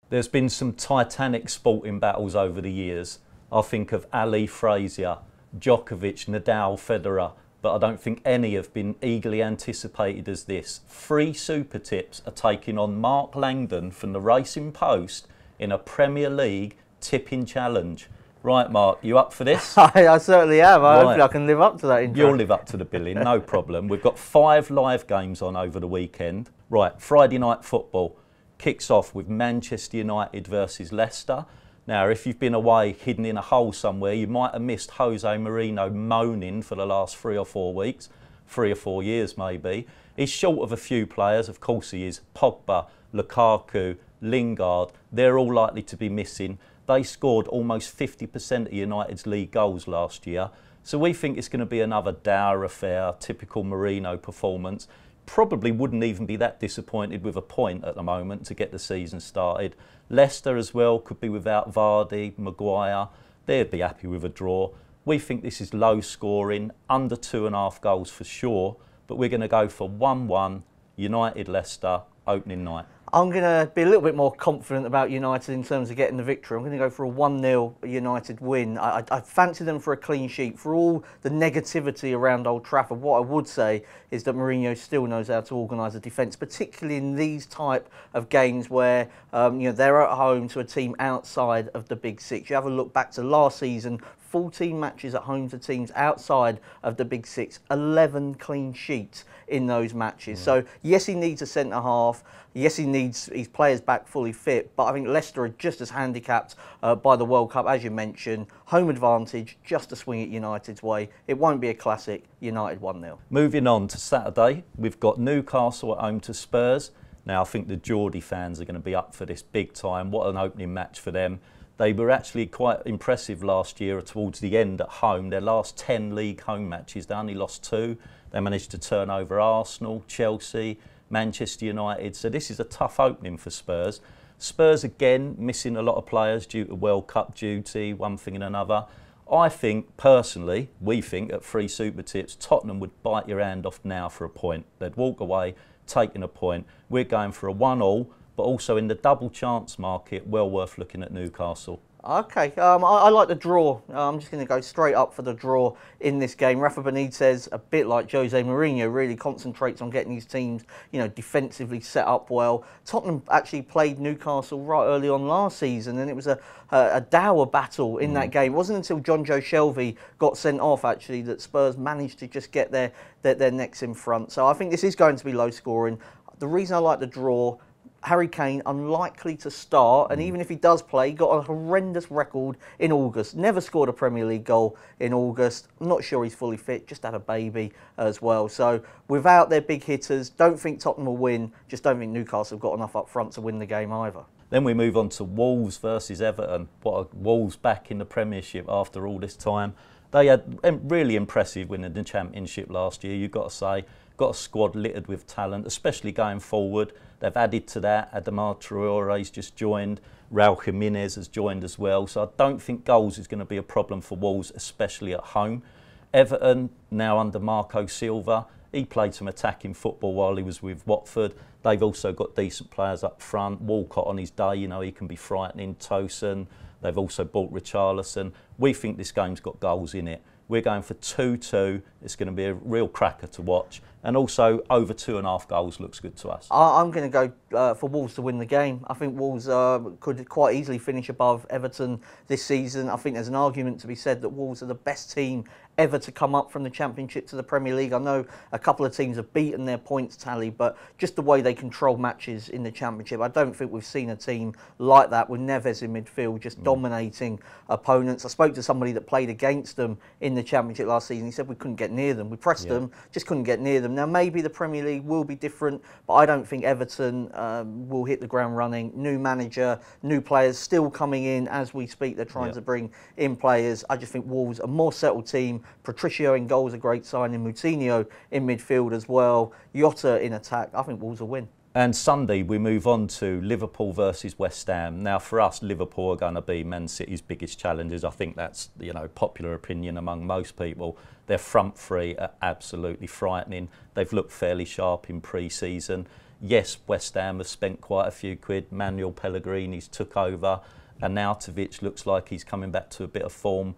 There's been some titanic sporting battles over the years. I think of Ali, Frazier, Djokovic, Nadal, Federer, but I don't think any have been eagerly anticipated as this. 3 super tips are taking on Mark Langdon from the Racing Post in a Premier League tipping challenge. Right, Mark, you up for this? I certainly am. Hopefully I can live up to that intro. You'll live up to the billing, no problem. We've got 5 live games on over the weekend. Right, Friday night football kicks off with Manchester United versus Leicester. Now, if you've been away hidden in a hole somewhere, you might have missed Jose Mourinho moaning for the last 3 or 4 weeks, 3 or 4 years maybe. He's short of a few players, of course he is. Pogba, Lukaku, Lingard, they're all likely to be missing. They scored almost 50% of United's league goals last year. So we think it's going to be another dour affair, typical Mourinho performance. Probably wouldn't even be that disappointed with a point at the moment to get the season started. Leicester as well could be without Vardy, Maguire. They'd be happy with a draw. We think this is low scoring, under 2.5 goals for sure. But we're going to go for 1-1, United-Leicester, opening night. I'm going to be a little bit more confident about United in terms of getting the victory. I'm going to go for a 1-0 United win. I fancy them for a clean sheet. For all the negativity around Old Trafford, what I would say is that Mourinho still knows how to organise a defence, particularly in these type of games where they're at home to a team outside of the Big Six. You have a look back to last season, 14 matches at home to teams outside of the Big Six, 11 clean sheets in those matches. So yes, he needs a centre half. Yes, he needs his players back fully fit, but I think Leicester are just as handicapped by the World Cup, as you mentioned. Home advantage, just a swing at United's way. It won't be a classic. United 1-0. Moving on to Saturday, we've got Newcastle at home to Spurs. Now, I think the Geordie fans are going to be up for this big time. What an opening match for them. They were actually quite impressive last year towards the end at home. Their last 10 league home matches, they only lost 2. They managed to turn over Arsenal, Chelsea, Manchester United. So this is a tough opening for Spurs. Spurs again missing a lot of players due to World Cup duty, one thing and another. I think personally, we think at 3 super tips, Tottenham would bite your hand off now for a point. They'd walk away taking a point. We're going for a 1-1, but also in the double chance market, well worth looking at Newcastle. Okay, I like the draw. I'm just going to go straight up for the draw in this game. Rafa Benitez, a bit like Jose Mourinho, really concentrates on getting his teams, defensively set up well. Tottenham actually played Newcastle right early on last season, and it was a dour battle in that game. It wasn't until John Joe Shelvey got sent off, actually, that Spurs managed to just get their necks in front. So I think this is going to be low scoring. The reason I like the draw, Harry Kane unlikely to start, and even if he does play, he got a horrendous record in August. Never scored a Premier League goal in August. I'm not sure he's fully fit, just had a baby as well. So without their big hitters, don't think Tottenham will win, just don't think Newcastle have got enough up front to win the game either. Then we move on to Wolves versus Everton. Wolves back in the Premiership after all this time. They had really impressive winning the Championship last year, you've got to say. Got a squad littered with talent, especially going forward. They've added to that. Adama Traore's just joined. Raul Jimenez has joined as well. So I don't think goals is going to be a problem for Wolves, especially at home. Everton, now under Marco Silva. He played some attacking football while he was with Watford. They've also got decent players up front. Walcott on his day, he can be frightening. Tosin. They've also bought Richarlison. We think this game's got goals in it. We're going for 2-2. It's going to be a real cracker to watch. And also, over 2.5 goals looks good to us. I'm going to go for Wolves to win the game. I think Wolves could quite easily finish above Everton this season. I think there's an argument to be said that Wolves are the best team ever to come up from the Championship to the Premier League. I know a couple of teams have beaten their points tally, but just the way they control matches in the Championship, I don't think we've seen a team like that with Neves in midfield just dominating opponents. I spoke to somebody that played against them in the Championship last season. He said we couldn't get near them. We pressed them, just couldn't get near them. Now, maybe the Premier League will be different, but I don't think Everton will hit the ground running. New manager, new players still coming in as we speak. They're trying to bring in players. I just think Wolves are a more settled team. Patricio in goals, a great signing. Moutinho in midfield as well. Jota in attack. I think Wolves will win. And Sunday we move on to Liverpool versus West Ham. Now for us, Liverpool are going to be Man City's biggest challenges. I think that's popular opinion among most people. Their front three are absolutely frightening. They've looked fairly sharp in pre-season. Yes, West Ham has spent quite a few quid. Manuel Pellegrini's took over. Arnautovic looks like he's coming back to a bit of form.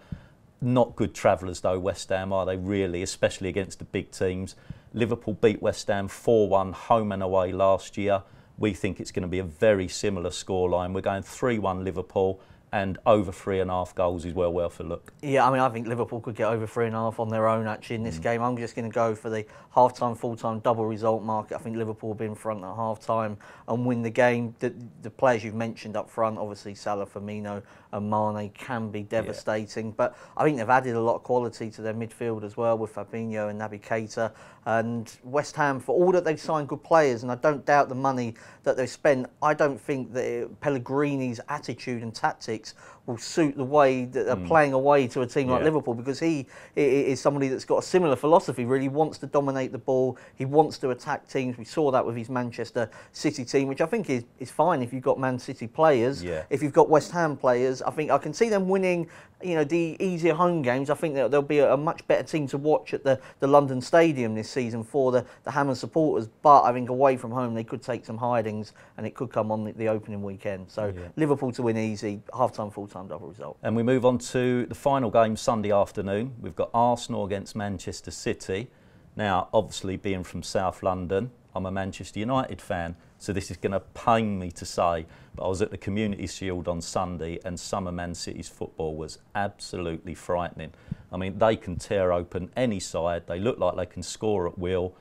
Not good travellers though, West Ham, are they really, especially against the big teams. Liverpool beat West Ham 4-1 home and away last year. We think it's going to be a very similar scoreline. We're going 3-1 Liverpool, and over 3.5 goals is well worth a look. Yeah, I mean, I think Liverpool could get over 3.5 on their own actually in this game. I'm just going to go for the half-time, full-time double result market. I think Liverpool will be in front at half-time and win the game. The players you've mentioned up front, obviously Salah, Firmino and Mane, can be devastating. But I think they've added a lot of quality to their midfield as well with Fabinho and Naby Keita. And West Ham, for all that they've signed good players, and I don't doubt the money that they've spent, I don't think that Pellegrini's attitude and tactics will suit the way that they're playing away to a team like Liverpool, because he is somebody that's got a similar philosophy, really wants to dominate the ball, he wants to attack teams. We saw that with his Manchester City team, which I think is fine if you've got Man City players. If you've got West Ham players, I think I can see them winning, you know, the easier home games. I think that there'll be a much better team to watch at the London Stadium this season for the Hammers supporters, but I think away from home they could take some hidings and it could come on the opening weekend. So Liverpool to win easy, half-time, full-time double result. And we move on to the final game Sunday afternoon. We've got Arsenal against Manchester City. Now, obviously being from South London, I'm a Manchester United fan, so this is going to pain me to say, but I was at the Community Shield on Sunday and some of Man City's football was absolutely frightening. I mean, they can tear open any side. They look like they can score at will.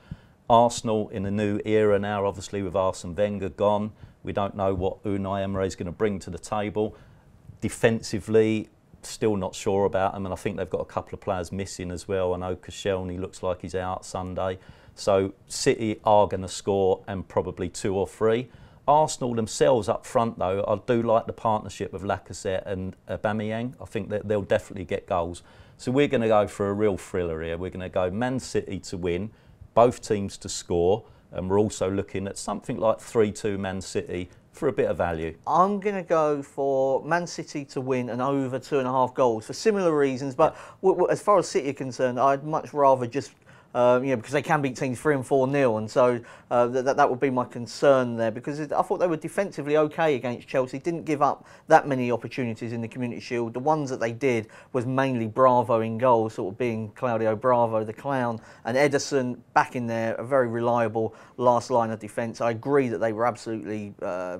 Arsenal in a new era now, obviously with Arsene Wenger gone. We don't know what Unai Emery is going to bring to the table. Defensively, still not sure about them, and I think they've got a couple of players missing as well. I know Koscielny looks like he's out Sunday. So City are going to score, and probably 2 or 3. Arsenal themselves up front though, I do like the partnership of Lacazette and Aubameyang. I think that they'll definitely get goals. So we're going to go for a real thriller here. We're going to go Man City to win, both teams to score, and we're also looking at something like 3-2 Man City for a bit of value. I'm going to go for Man City to win and over 2.5 goals for similar reasons, but as far as City are concerned, I'd much rather just because they can beat teams 3 and 4-0, and so that would be my concern there, because I thought they were defensively okay against Chelsea, didn't give up that many opportunities in the Community Shield. The ones that they did was mainly Bravo in goal, sort of being Claudio Bravo, the clown, and Ederson back in there, a very reliable last line of defence. I agree that they were absolutely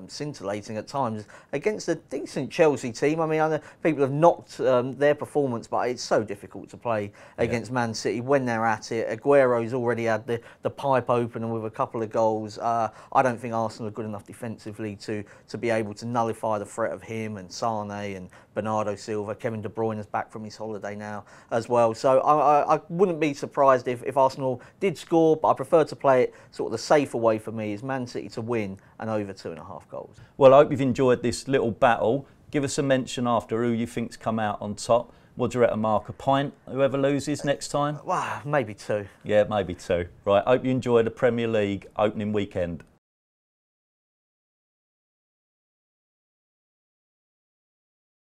scintillating at times against a decent Chelsea team. I mean, I know people have knocked their performance, but it's so difficult to play against Man City when they're at it. Aguero's already had the pipe open, and with a couple of goals, I don't think Arsenal are good enough defensively to be able to nullify the threat of him and Sane and Bernardo Silva. Kevin De Bruyne is back from his holiday now as well. So I wouldn't be surprised if Arsenal did score, but I prefer to play it sort of the safer way for me is Man City to win and over 2.5 goals. Well, I hope you've enjoyed this little battle. Give us a mention after who you think's come out on top. What do you reckon, Mark? A pint, whoever loses next time? Well, maybe 2. Yeah, maybe 2. Right, hope you enjoy the Premier League opening weekend.